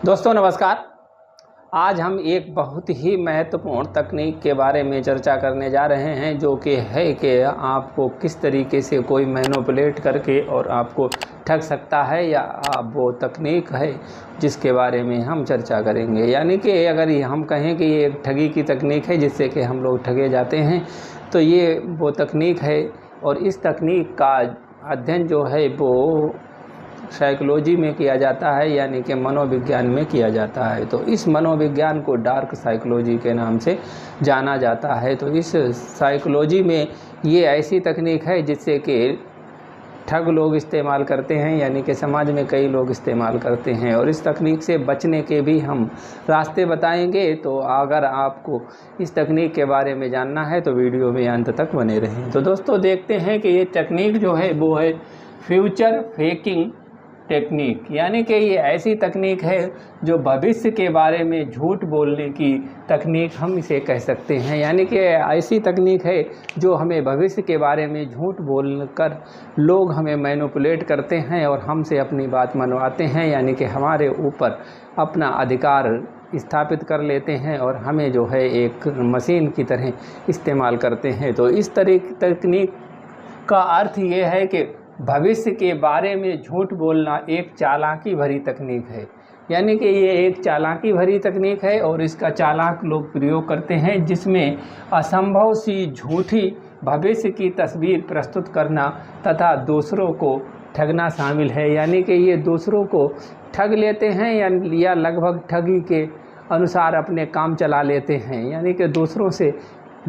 दोस्तों नमस्कार। आज हम एक बहुत ही महत्वपूर्ण तकनीक के बारे में चर्चा करने जा रहे हैं, जो कि है कि आपको किस तरीके से कोई मैनिपुलेट करके और आपको ठग सकता है, या वो तकनीक है जिसके बारे में हम चर्चा करेंगे। यानी कि अगर हम कहें कि ये एक ठगी की तकनीक है जिससे कि हम लोग ठगे जाते हैं, तो ये वो तकनीक है। और इस तकनीक का अध्ययन जो है वो साइकोलॉजी में किया जाता है, यानी कि मनोविज्ञान में किया जाता है। तो इस मनोविज्ञान को डार्क साइकोलॉजी के नाम से जाना जाता है। तो इस साइकोलॉजी में ये ऐसी तकनीक है जिससे कि ठग लोग इस्तेमाल करते हैं, यानी कि समाज में कई लोग इस्तेमाल करते हैं। और इस तकनीक से बचने के भी हम रास्ते बताएंगे। तो अगर आपको इस तकनीक के बारे में जानना है तो वीडियो में अंत तक बने रहें। तो दोस्तों देखते हैं कि ये तकनीक जो है वो है फ्यूचर फेकिंग टेक्निक। यानी कि ये ऐसी तकनीक है जो भविष्य के बारे में झूठ बोलने की तकनीक हम इसे कह सकते हैं। यानी कि ऐसी तकनीक है जो हमें भविष्य के बारे में झूठ बोलकर लोग हमें मैनिपुलेट करते हैं और हमसे अपनी बात मनवाते हैं, यानी कि हमारे ऊपर अपना अधिकार स्थापित कर लेते हैं और हमें जो है एक मशीन की तरह इस्तेमाल करते हैं। तो इस तकनीक का अर्थ ये है कि भविष्य के बारे में झूठ बोलना एक चालाकी भरी तकनीक है। यानी कि ये एक चालाकी भरी तकनीक है और इसका चालाक लोग प्रयोग करते हैं, जिसमें असंभव सी झूठी भविष्य की तस्वीर प्रस्तुत करना तथा दूसरों को ठगना शामिल है। यानी कि ये दूसरों को ठग लेते हैं या लगभग ठगी के अनुसार अपने काम चला लेते हैं, यानी कि दूसरों से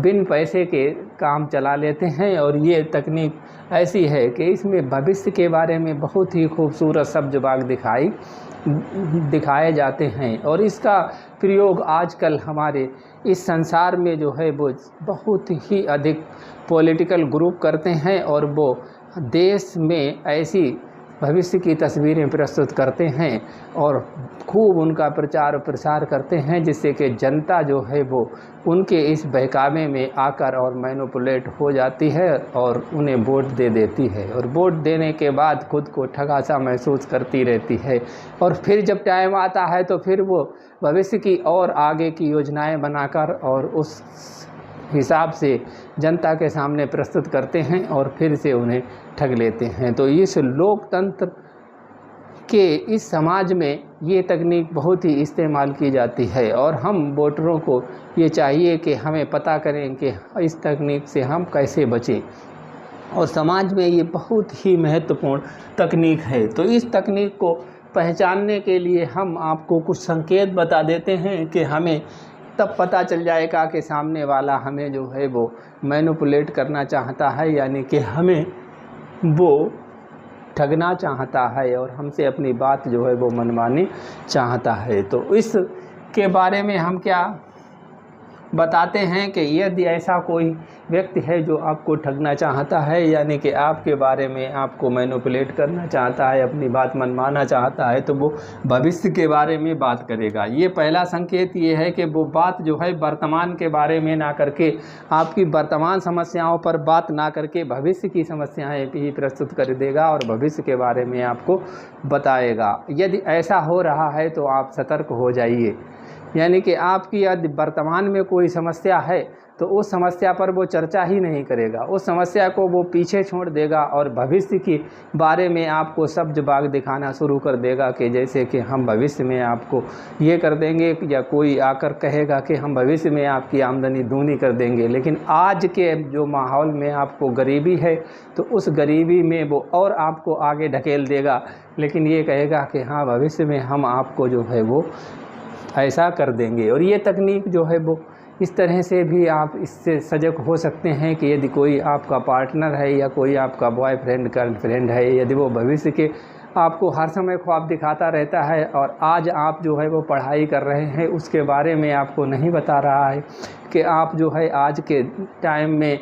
बिन पैसे के काम चला लेते हैं। और ये तकनीक ऐसी है कि इसमें भविष्य के बारे में बहुत ही खूबसूरत शब्द बाग दिखाए जाते हैं। और इसका प्रयोग आजकल हमारे इस संसार में जो है वो बहुत ही अधिक पॉलिटिकल ग्रुप करते हैं और वो देश में ऐसी भविष्य की तस्वीरें प्रस्तुत करते हैं और खूब उनका प्रचार प्रसार करते हैं, जिससे कि जनता जो है वो उनके इस बहकावे में आकर और मैनिपुलेट हो जाती है और उन्हें वोट दे देती है। और वोट देने के बाद खुद को ठगा सा महसूस करती रहती है। और फिर जब टाइम आता है तो फिर वो भविष्य की और आगे की योजनाएं बनाकर और उस हिसाब से जनता के सामने प्रस्तुत करते हैं और फिर से उन्हें ठग लेते हैं। तो इस लोकतंत्र के इस समाज में ये तकनीक बहुत ही इस्तेमाल की जाती है और हम वोटरों को ये चाहिए कि हमें पता करें कि इस तकनीक से हम कैसे बचें। और समाज में ये बहुत ही महत्वपूर्ण तकनीक है। तो इस तकनीक को पहचानने के लिए हम आपको कुछ संकेत बता देते हैं कि हमें तब पता चल जाएगा कि सामने वाला हमें जो है वो मैनिपुलेट करना चाहता है, यानी कि हमें वो ठगना चाहता है और हमसे अपनी बात जो है वो मनवानी चाहता है। तो इस के बारे में हम क्या बताते हैं कि यदि ऐसा कोई व्यक्ति है जो आपको ठगना चाहता है, यानी कि आपके बारे में आपको मैनिपुलेट करना चाहता है, अपनी बात मनवाना चाहता है, तो वो भविष्य के बारे में बात करेगा। ये पहला संकेत ये है कि वो बात जो है वर्तमान के बारे में ना करके, आपकी वर्तमान समस्याओं पर बात ना करके भविष्य की समस्याएं भी प्रस्तुत कर देगा और भविष्य के बारे में आपको बताएगा। यदि ऐसा हो रहा है तो आप सतर्क हो जाइए। यानी कि आपकी यदि वर्तमान में कोई समस्या है तो उस समस्या पर वो चर्चा ही नहीं करेगा, उस समस्या को वो पीछे छोड़ देगा और भविष्य के बारे में आपको सब्ज बाग दिखाना शुरू कर देगा कि जैसे कि हम भविष्य में आपको ये कर देंगे, या कोई आकर कहेगा कि हम भविष्य में आपकी आमदनी दूनी कर देंगे। लेकिन आज के जो माहौल में आपको गरीबी है तो उस गरीबी में वो और आपको आगे ढकेल देगा, लेकिन ये कहेगा कि हाँ भविष्य में हम आपको जो है वो ऐसा कर देंगे। और ये तकनीक जो है वो इस तरह से भी आप इससे सजग हो सकते हैं कि यदि कोई आपका पार्टनर है या कोई आपका बॉयफ्रेंड गर्लफ्रेंड है, यदि वो भविष्य के आपको हर समय ख्वाब दिखाता रहता है और आज आप जो है वो पढ़ाई कर रहे हैं उसके बारे में आपको नहीं बता रहा है कि आप जो है आज के टाइम में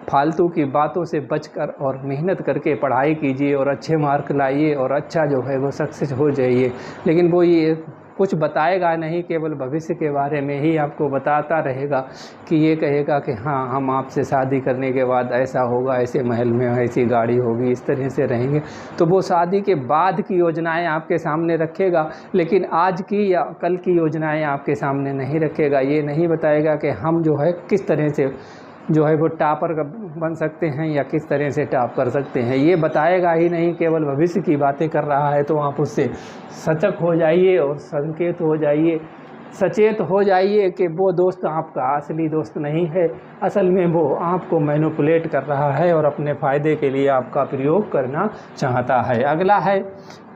फालतू की बातों से बचकर और मेहनत करके पढ़ाई कीजिए और अच्छे मार्क लाइए और अच्छा जो है वो सक्सेस हो जाइए, लेकिन वो ये कुछ बताएगा नहीं, केवल भविष्य के बारे में ही आपको बताता रहेगा कि ये कहेगा कि हाँ हम आपसे शादी करने के बाद ऐसा होगा, ऐसे महल में ऐसी गाड़ी होगी, इस तरह से रहेंगे। तो वो शादी के बाद की योजनाएं आपके सामने रखेगा, लेकिन आज की या कल की योजनाएं आपके सामने नहीं रखेगा। ये नहीं बताएगा कि हम जो है किस तरह से जो है वो टॉपर बन सकते हैं या किस तरह से टॉप कर सकते हैं, ये बताएगा ही नहीं, केवल भविष्य की बातें कर रहा है। तो आप उससे सचेत हो जाइए और संकेत हो जाइए, सचेत हो जाइए कि वो दोस्त आपका असली दोस्त नहीं है, असल में वो आपको मैनिपुलेट कर रहा है और अपने फ़ायदे के लिए आपका प्रयोग करना चाहता है। अगला है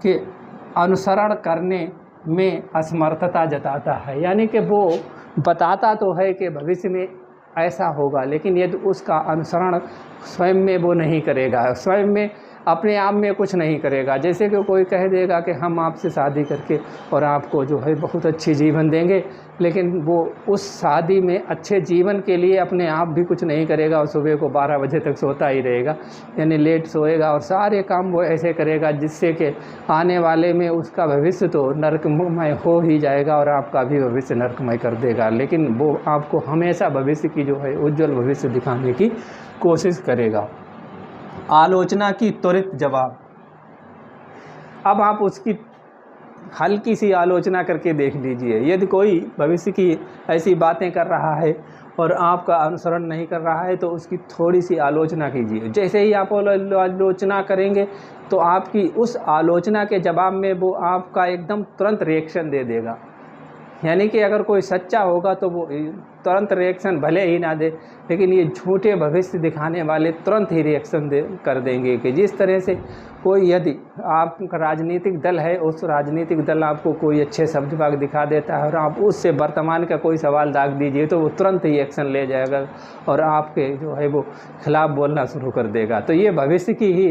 कि अनुसरण करने में असमर्थता जताता है, यानी कि वो बताता तो है कि भविष्य में ऐसा होगा, लेकिन यदि उसका अनुसरण स्वयं में वो नहीं करेगा, स्वयं में अपने आप में कुछ नहीं करेगा। जैसे कि कोई कह देगा कि हम आपसे शादी करके और आपको जो है बहुत अच्छी जीवन देंगे, लेकिन वो उस शादी में अच्छे जीवन के लिए अपने आप भी कुछ नहीं करेगा और सुबह को 12 बजे तक सोता ही रहेगा, यानी लेट सोएगा और सारे काम वो ऐसे करेगा जिससे कि आने वाले में उसका भविष्य तो नरकमय हो ही जाएगा और आपका भी भविष्य नरकमय कर देगा। लेकिन वो आपको हमेशा भविष्य की जो है उज्जवल भविष्य दिखाने की कोशिश करेगा। आलोचना की त्वरित जवाब। अब आप उसकी हल्की सी आलोचना करके देख लीजिए। यदि कोई भविष्य की ऐसी बातें कर रहा है और आपका अनुसरण नहीं कर रहा है तो उसकी थोड़ी सी आलोचना कीजिए। जैसे ही आप आलोचना करेंगे तो आपकी उस आलोचना के जवाब में वो आपका एकदम तुरंत रिएक्शन दे देगा। यानी कि अगर कोई सच्चा होगा तो वो तुरंत रिएक्शन भले ही ना दे, लेकिन ये झूठे भविष्य दिखाने वाले तुरंत ही रिएक्शन कर देंगे। कि जिस तरह से कोई यदि आपका राजनीतिक दल है, उस राजनीतिक दल आपको कोई अच्छे शब्द वाक्य दिखा देता है और आप उससे वर्तमान का कोई सवाल दाग दीजिए तो वो तुरंत ही एक्शन ले जाएगा और आपके जो है वो खिलाफ बोलना शुरू कर देगा। तो ये भविष्य की ही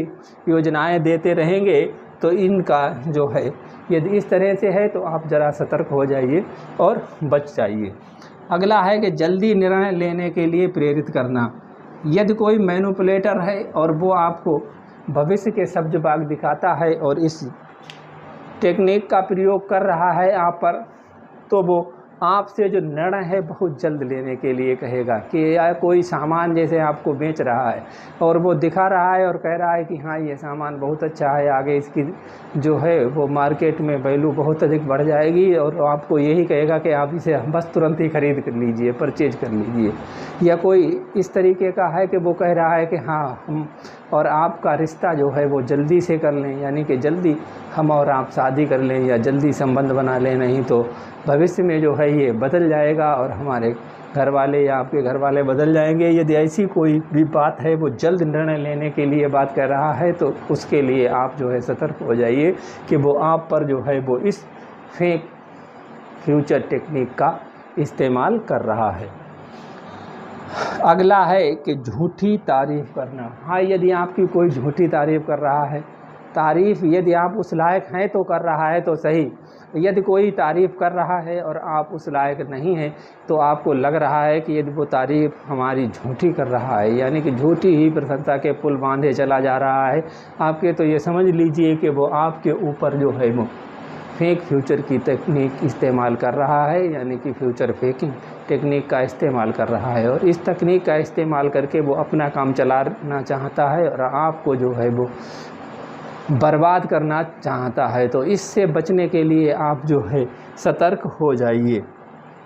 योजनाएं देते रहेंगे। तो इनका जो है यदि इस तरह से है तो आप ज़रा सतर्क हो जाइए और बच जाइए। अगला है कि जल्दी निर्णय लेने के लिए प्रेरित करना। यदि कोई मैनिपुलेटर है और वो आपको भविष्य के शब्द वाक्य दिखाता है और इस टेक्निक का प्रयोग कर रहा है आप पर, तो वो आपसे जो निर्णय है बहुत जल्द लेने के लिए कहेगा। कि या कोई सामान जैसे आपको बेच रहा है और वो दिखा रहा है और कह रहा है कि हाँ ये सामान बहुत अच्छा है, आगे इसकी जो है वो मार्केट में वैल्यू बहुत अधिक बढ़ जाएगी, और आपको यही कहेगा कि आप इसे बस तुरंत ही खरीद कर लीजिए, परचेज कर लीजिए। या कोई इस तरीके का है कि वो कह रहा है कि हाँ हम और आपका रिश्ता जो है वो जल्दी से कर लें, यानी कि जल्दी हम और आप शादी कर लें या जल्दी संबंध बना लें, नहीं तो भविष्य में जो है ये बदल जाएगा और हमारे घर वाले या आपके घर वाले बदल जाएंगे। यदि ऐसी कोई भी बात है, वो जल्द निर्णय लेने के लिए बात कर रहा है, तो उसके लिए आप जो है सतर्क हो जाइए कि वो आप पर जो है वो इस फेक फ्यूचर टेक्निक का इस्तेमाल कर रहा है। अगला है कि झूठी तारीफ़ करना। हाँ, यदि आपकी कोई झूठी तारीफ़ कर रहा है, तारीफ़ यदि आप उस लायक हैं तो कर रहा है तो सही, यदि कोई तारीफ़ कर रहा है और आप उस लायक नहीं हैं तो आपको लग रहा है कि यदि वो तारीफ़ हमारी झूठी कर रहा है, यानी कि झूठी ही प्रशंसा के पुल बांधे चला जा रहा है आपके, तो ये समझ लीजिए कि वो आपके ऊपर जो है वो फेक फ्यूचर की तकनीक इस्तेमाल कर रहा है, यानी कि फ्यूचर फेकिंग टेक्निक का इस्तेमाल कर रहा है। और इस तकनीक का इस्तेमाल करके वो अपना काम चलाना चाहता है और आपको जो है वो बर्बाद करना चाहता है। तो इससे बचने के लिए आप जो है सतर्क हो जाइए।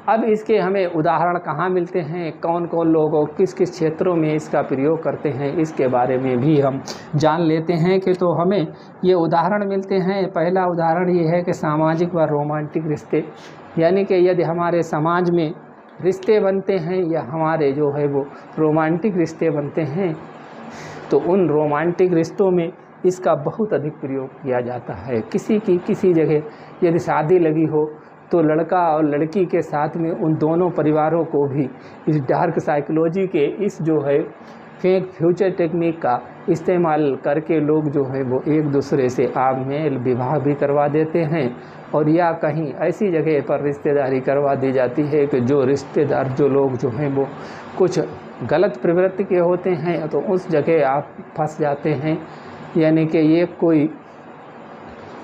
अब इसके हमें उदाहरण कहाँ मिलते हैं, कौन कौन लोग किस किस क्षेत्रों में इसका प्रयोग करते हैं, इसके बारे में भी हम जान लेते हैं। कि तो हमें ये उदाहरण मिलते हैं। पहला उदाहरण ये है कि सामाजिक व रोमांटिक रिश्ते, यानी कि यदि हमारे समाज में रिश्ते बनते हैं या हमारे जो है वो रोमांटिक रिश्ते बनते हैं, तो उन रोमांटिक रिश्तों में इसका बहुत अधिक प्रयोग किया जाता है। किसी की किसी जगह यदि शादी लगी हो तो लड़का और लड़की के साथ में उन दोनों परिवारों को भी इस डार्क साइकोलॉजी के इस जो है फेक फ्यूचर टेक्निक का इस्तेमाल करके लोग जो है वो एक दूसरे से मेल विवाह भी करवा देते हैं। और या कहीं ऐसी जगह पर रिश्तेदारी करवा दी जाती है कि जो रिश्तेदार जो लोग जो हैं वो कुछ गलत प्रवृत्ति के होते हैं, तो उस जगह आप फंस जाते हैं। यानी कि ये कोई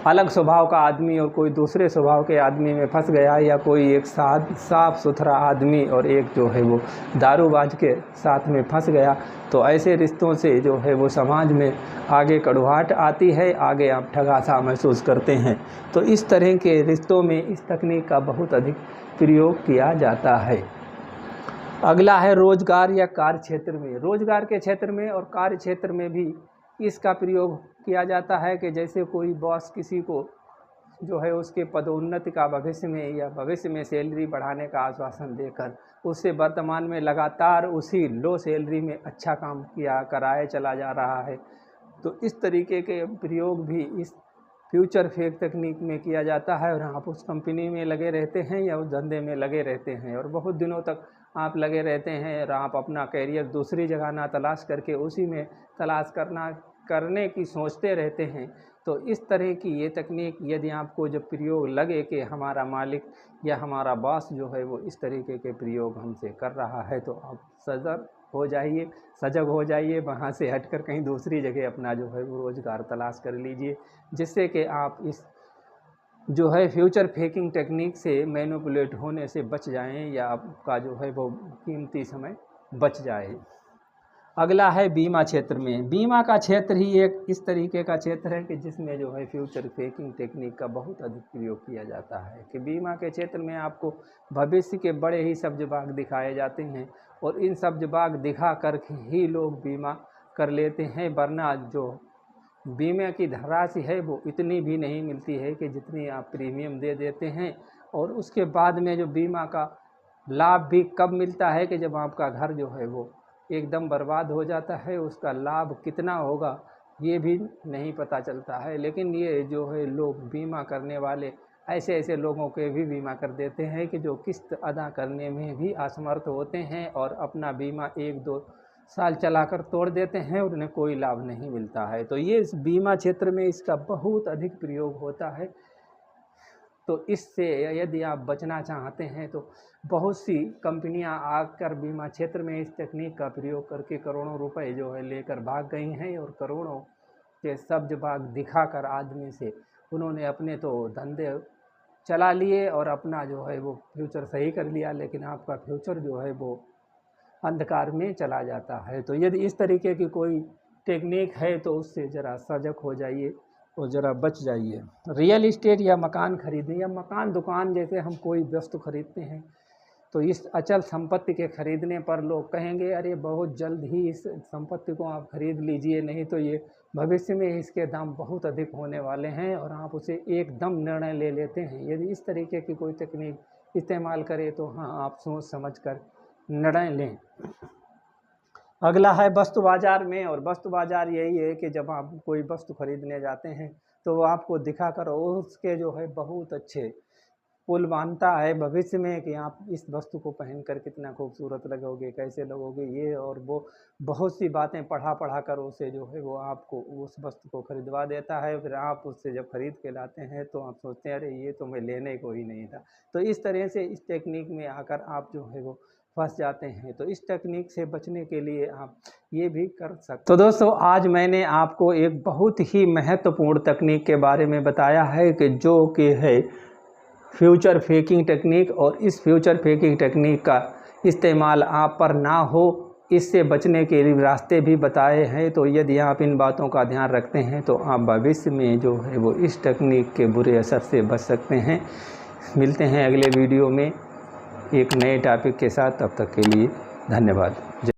अलग स्वभाव का आदमी और कोई दूसरे स्वभाव के आदमी में फंस गया, या कोई एक साफ सुथरा आदमी और एक जो है वो दारूबाज के साथ में फंस गया, तो ऐसे रिश्तों से जो है वो समाज में आगे कड़वाहट आती है, आगे आप ठगासा महसूस करते हैं। तो इस तरह के रिश्तों में इस तकनीक का बहुत अधिक प्रयोग किया जाता है। अगला है रोजगार या कार्य क्षेत्र में। रोजगार के क्षेत्र में और कार्य क्षेत्र में भी इसका प्रयोग किया जाता है कि जैसे कोई बॉस किसी को जो है उसके पदोन्नति का भविष्य में या भविष्य में सैलरी बढ़ाने का आश्वासन देकर उससे वर्तमान में लगातार उसी लो सैलरी में अच्छा काम कराए चला जा रहा है। तो इस तरीके के प्रयोग भी इस फ्यूचर फेक तकनीक में किया जाता है, और आप उस कंपनी में लगे रहते हैं या उस धंधे में लगे रहते हैं और बहुत दिनों तक आप लगे रहते हैं, और आप अपना कैरियर दूसरी जगह ना तलाश करके उसी में तलाश करने की सोचते रहते हैं। तो इस तरह की ये तकनीक यदि आपको जब प्रयोग लगे कि हमारा मालिक या हमारा बॉस जो है वो इस तरीके के प्रयोग हमसे कर रहा है, तो आप सजग हो जाइए, वहाँ से हटकर कहीं दूसरी जगह अपना जो है वो रोज़गार तलाश कर लीजिए, जिससे कि आप इस जो है फ्यूचर फेकिंग टेक्निक से मैनिपुलेट होने से बच जाएं, या आपका जो है वो कीमती समय बच जाए। अगला है बीमा क्षेत्र में। बीमा का क्षेत्र ही एक इस तरीके का क्षेत्र है कि जिसमें जो है फ्यूचर फेकिंग टेक्निक का बहुत अधिक प्रयोग किया जाता है। कि बीमा के क्षेत्र में आपको भविष्य के बड़े ही सब्ज-बाग दिखाए जाते हैं, और इन सब्ज-बाग दिखा कर ही लोग बीमा कर लेते हैं, वरना जो बीमे की धनराशि है वो इतनी भी नहीं मिलती है कि जितनी आप प्रीमियम दे देते हैं। और उसके बाद में जो बीमा का लाभ भी कब मिलता है कि जब आपका घर जो है वो एकदम बर्बाद हो जाता है, उसका लाभ कितना होगा ये भी नहीं पता चलता है। लेकिन ये जो है लोग बीमा करने वाले ऐसे लोगों के भी बीमा कर देते हैं कि जो किस्त अदा करने में भी असमर्थ होते हैं, और अपना बीमा 1-2 साल चलाकर तोड़ देते हैं, उन्हें कोई लाभ नहीं मिलता है। तो ये इस बीमा क्षेत्र में इसका बहुत अधिक प्रयोग होता है। तो इससे यदि आप बचना चाहते हैं तो बहुत सी कंपनियां आकर बीमा क्षेत्र में इस तकनीक का प्रयोग करके करोड़ों रुपए जो है लेकर भाग गई हैं, और करोड़ों के सब्ज-बाग दिखाकर आदमी से उन्होंने अपने तो धंधे चला लिए और अपना जो है वो फ्यूचर सही कर लिया, लेकिन आपका फ्यूचर जो है वो अंधकार में चला जाता है। तो यदि इस तरीके की कोई टेक्निक है तो उससे ज़रा सजग हो जाइए और ज़रा बच जाइए। रियल इस्टेट या मकान खरीदने या मकान दुकान जैसे हम कोई वस्तु खरीदते हैं, तो इस अचल संपत्ति के खरीदने पर लोग कहेंगे अरे बहुत जल्द ही इस संपत्ति को आप खरीद लीजिए, नहीं तो ये भविष्य में इसके दाम बहुत अधिक होने वाले हैं, और आप उसे एकदम निर्णय ले लेते हैं। यदि इस तरीके की कोई तकनीक इस्तेमाल करें तो हाँ, आप सोच समझ कर निर्णय लें। अगला है वस्तु बाज़ार में, और वस्तु बाज़ार यही है कि जब आप कोई वस्तु खरीदने जाते हैं तो वो आपको दिखाकर उसके जो है बहुत अच्छे पुल बांधता है भविष्य में कि आप इस वस्तु को पहनकर कितना खूबसूरत लगोगे, कैसे लगोगे, ये और वो बहुत सी बातें पढ़ा कर उसे जो है वो आपको उस वस्तु को खरीदवा देता है। फिर आप उससे जब खरीद के लाते हैं तो आप सोचते हैं अरे ये तो मैं लेने को ही नहीं था। तो इस तरह से इस टेक्निक में आकर आप जो है वो फंस जाते हैं। तो इस टेक्निक से बचने के लिए आप ये भी कर सकते। तो दोस्तों, आज मैंने आपको एक बहुत ही महत्वपूर्ण तकनीक के बारे में बताया है कि जो कि है फ्यूचर फेकिंग टेक्निक, और इस फ्यूचर फेकिंग टेक्निक का इस्तेमाल आप पर ना हो, इससे बचने के लिए रास्ते भी बताए हैं। तो यदि आप इन बातों का ध्यान रखते हैं तो आप भविष्य में जो है वो इस टेक्निक के बुरे असर से बच सकते हैं। मिलते हैं अगले वीडियो में एक नए टॉपिक के साथ, तब तक के लिए धन्यवाद।